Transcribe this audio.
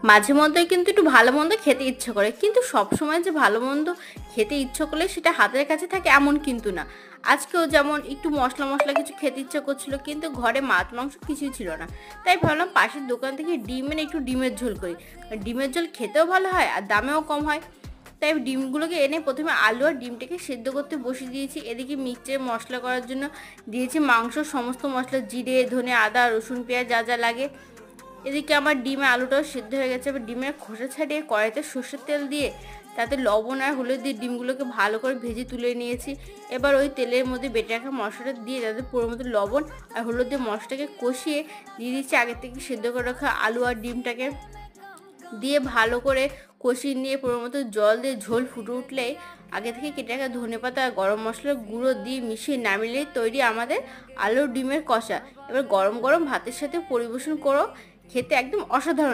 মাঝে মধ্যে কিন্তু একটু ভালো মন্দ খেতে ইচ্ছে করে, কিন্তু সব সময় যে ভালো মন্দ খেতে ইচ্ছে করলে সেটা হাতের কাছে থাকে এমন কিন্তু না। আজকেও যেমন একটু মশলা মশলা কিছু খেতে ইচ্ছে করছিল, কিন্তু ঘরে মাছ মাংস কিছুই ছিল না। তাই ভাবলাম পাশের দোকান থেকে ডিম এনে একটু ডিমের ঝোল করি। ডিমের ঝোল খেতেও ভালো হয় আর দামেও কম হয়। তাই ডিমগুলোকে এনে প্রথমে আলু আর ডিমটাকে সেদ্ধ করতে বসিয়ে দিয়েছি। এদিকে মিক্সচার মশলা করার জন্য দিয়েছি মাংস সমস্ত মশলা, জিরে ধনে আদা রসুন পেঁয়াজ যা যা লাগে। এদিকে আমার ডিমে আলুটাও সিদ্ধ হয়ে গেছে। এবার ডিমের খোসা ছাড়িয়ে কড়াইতে সর্ষের তেল দিয়ে তাতে লবণ আর হলুদ দিয়ে ডিমগুলোকে ভালো করে ভেজে তুলে নিয়েছি। এবার ওই তেলের মধ্যে বেটে রাখা মশলাটা দিয়ে তাতে পুরো মতো লবণ আর হলুদ দিয়ে মশলাটাকে কষিয়ে দিয়ে দিচ্ছি আগে থেকে সিদ্ধ করে রাখা আলু আর ডিমটাকে দিয়ে ভালো করে কষিয়ে নিয়ে পুরো মতো জল দিয়ে ঝোল ফুটে উঠলে আগে থেকে কেটে রাখা ধনেপাতা আর গরম মশলার গুঁড়ো দিয়ে মিশিয়ে নামিয়ে তৈরি আমাদের আলুর ডিমের কষা। এবার গরম গরম ভাতের সাথে পরিবেশন করো, খেতে একদম অসাধারণ।